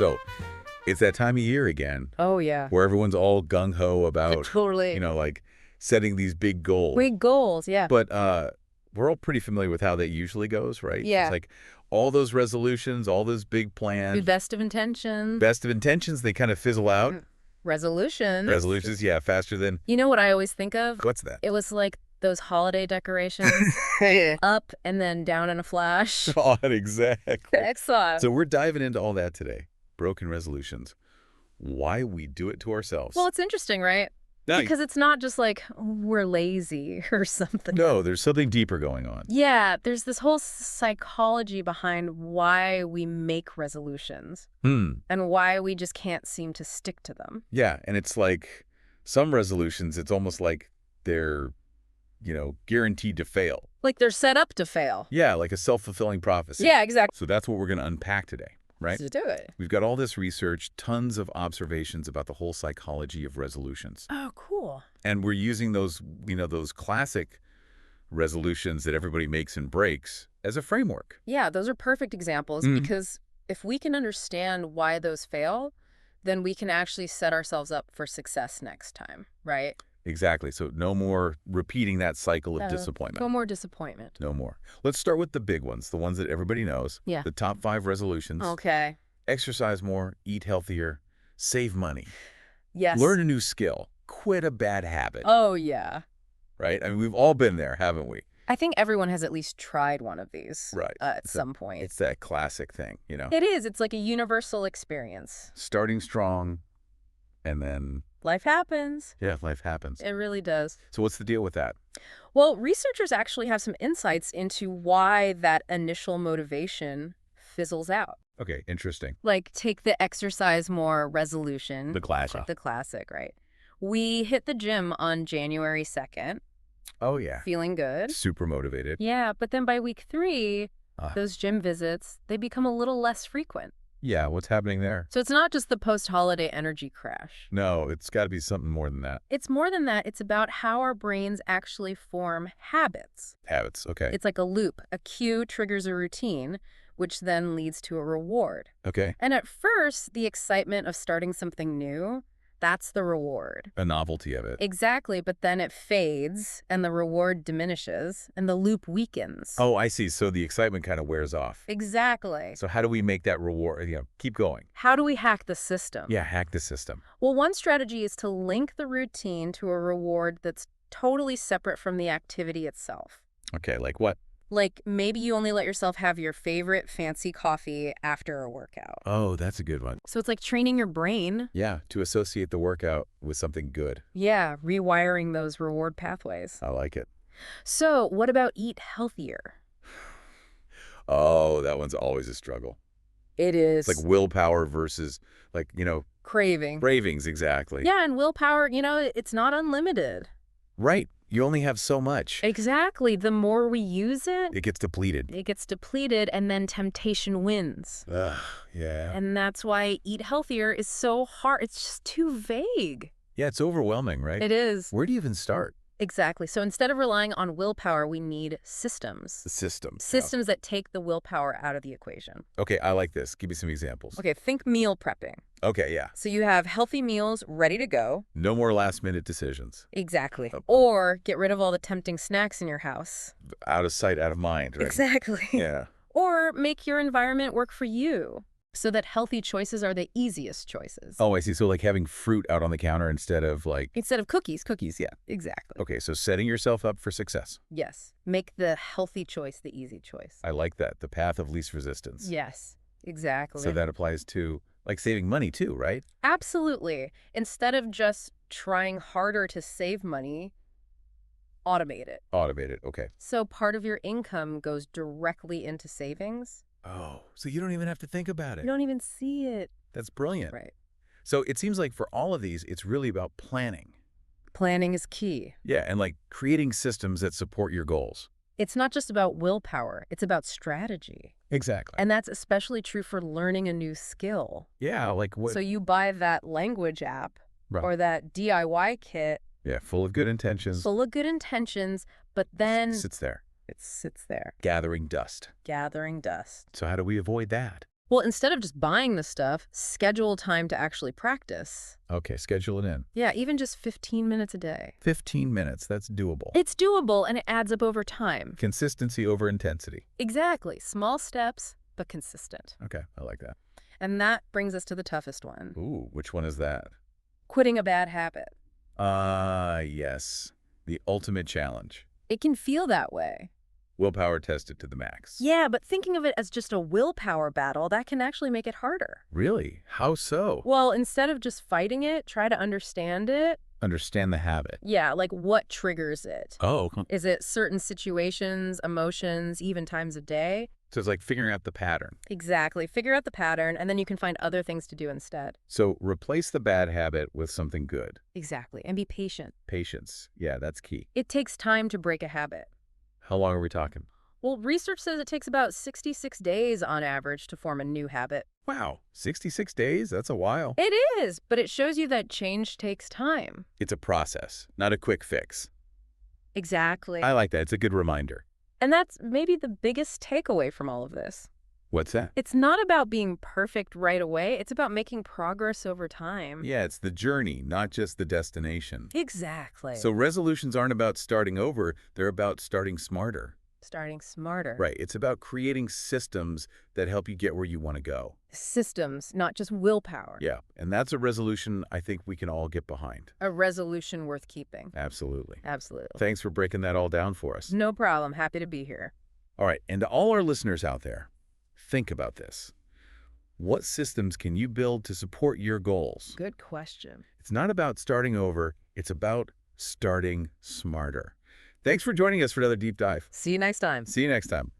So it's that time of year again Oh, yeah. where everyone's all gung-ho about, Totally. like setting these big goals. Big goals, yeah. But we're all pretty familiar with how that usually goes, right? Yeah. It's like all those resolutions, all those big plans. Best of intentions. Best of intentions, they kind of fizzle out. Resolutions. Resolutions, yeah, faster than... You know what I always think of? What's that? It was like those holiday decorations. Up and then down in a flash. Oh, exactly. Excellent. So we're diving into all that today. Broken resolutions. Why we do it to ourselves. Well, it's interesting, right? Because it's not just like we're lazy or something. No, there's something deeper going on. Yeah, there's this whole psychology behind why we make resolutions and why we just can't seem to stick to them. Yeah, and it's like some resolutions, it's almost like they're, guaranteed to fail. Like they're set up to fail. Yeah, like a self-fulfilling prophecy. Yeah, exactly. So that's what we're going to unpack today, right? Let's do it. We've got all this research, tons of observations about the whole psychology of resolutions. Oh, cool. And we're using those, those classic resolutions that everybody makes and breaks as a framework. Yeah, those are perfect examples because if we can understand why those fail, then we can actually set ourselves up for success next time, right? Exactly. So no more repeating that cycle of disappointment. No more disappointment. No more. Let's start with the big ones, the ones that everybody knows. Yeah. The top 5 resolutions. Okay. Exercise more, eat healthier, save money. Yes. Learn a new skill, quit a bad habit. Oh, yeah. Right? I mean, we've all been there, haven't we? I think everyone has at least tried one of these Right. at some point. It's that classic thing, It is. It's like a universal experience. Starting strong and then... Life happens. Yeah, life happens. It really does. So what's the deal with that? Well, researchers actually have some insights into why that initial motivation fizzles out. Okay, interesting. Like, take the exercise more resolution. The classic. The classic, right? We hit the gym on January 2nd. Oh, yeah. Feeling good. Super motivated. Yeah, but then by week 3, those gym visits, they become a little less frequent. Yeah, what's happening there? So it's not just the post-holiday energy crash. No, it's got to be something more than that. It's more than that. It's about how our brains actually form habits. Habits, okay. It's like a loop. A cue triggers a routine, which then leads to a reward. Okay. And at first, the excitement of starting something new, that's the reward. A novelty of it. Exactly, but then it fades and the reward diminishes and the loop weakens. Oh, I see. So the excitement kind of wears off. Exactly. So how do we make that reward, keep going? How do we hack the system? Yeah, hack the system. Well, one strategy is to link the routine to a reward that's totally separate from the activity itself. Okay, like what? Like, maybe you only let yourself have your favorite fancy coffee after a workout. Oh, that's a good one. So it's like training your brain. Yeah, to associate the workout with something good. Yeah, rewiring those reward pathways. I like it. So what about eat healthier? Oh, that one's always a struggle. It is. It's like willpower versus, craving. cravings, exactly. Yeah, and willpower, it's not unlimited. Right. You only have so much. Exactly. The more we use it, It gets depleted. and then temptation wins. Ugh, yeah. And that's why eat healthier is so hard. It's just too vague. Yeah, it's overwhelming, right? It is. Where do you even start? Exactly. So instead of relying on willpower, we need systems. The system. Systems that take the willpower out of the equation. Okay, I like this. Give me some examples. Okay, think meal prepping. Okay, yeah. So you have healthy meals ready to go. No more last-minute decisions. Exactly. Or get rid of all the tempting snacks in your house. Out of sight, out of mind, right? Exactly. Yeah. Or make your environment work for you so that healthy choices are the easiest choices. Oh, I see. So like having fruit out on the counter instead of cookies. Cookies, yeah. Exactly. Okay, so setting yourself up for success. Yes. Make the healthy choice the easy choice. I like that. The path of least resistance. Yes, exactly. So that applies to saving money too, right? Absolutely. Instead of just trying harder to save money, automate it. Automate it. Okay. So part of your income goes directly into savings. Oh, so you don't even have to think about it. You don't even see it. That's brilliant. Right. So it seems like for all of these, it's really about planning. Planning is key. Yeah, and creating systems that support your goals. It's not just about willpower. It's about strategy. Exactly. And that's especially true for learning a new skill. Yeah, like what? So you buy that language app Right. or that DIY kit. Yeah, full of good intentions. Full of good intentions, but then Sits there. it sits there, Gathering dust. gathering dust. So how do we avoid that? Well, instead of just buying the stuff, schedule time to actually practice. Okay, schedule it in. Yeah, even just 15 minutes a day. 15 minutes, that's doable. It's doable and it adds up over time. Consistency over intensity. Exactly. Small steps, but consistent. Okay, I like that. And that brings us to the toughest one. Ooh, which one is that? Quitting a bad habit. Yes. The ultimate challenge. It can feel that way. Willpower tested to the max. Yeah, but thinking of it as just a willpower battle, that can actually make it harder. Really? How so? Well, instead of just fighting it, try to understand it. Understand the habit. Yeah, like what triggers it? Oh, Is it certain situations, emotions, even times of day? so it's like figuring out the pattern. Exactly. Figure out the pattern, and then you can find other things to do instead. So replace the bad habit with something good. Exactly. And be patient. Patience. Yeah, that's key. It takes time to break a habit. How long are we talking? Well, research says it takes about 66 days on average to form a new habit. Wow, 66 days? That's a while. It is, but it shows you that change takes time. It's a process, not a quick fix. Exactly. I like that. It's a good reminder. And that's maybe the biggest takeaway from all of this. What's that? It's not about being perfect right away. It's about making progress over time. Yeah, it's the journey, not just the destination. Exactly. So resolutions aren't about starting over, they're about starting smarter. Starting smarter. Right, it's about creating systems that help you get where you want to go. Systems, not just willpower. Yeah, and that's a resolution I think we can all get behind. A resolution worth keeping. Absolutely. Absolutely. Thanks for breaking that all down for us. No problem. Happy to be here. All right, and to all our listeners out there, think about this. What systems can you build to support your goals? Good question. It's not about starting over, it's about starting smarter. Thanks for joining us for another deep dive. See you next time. See you next time.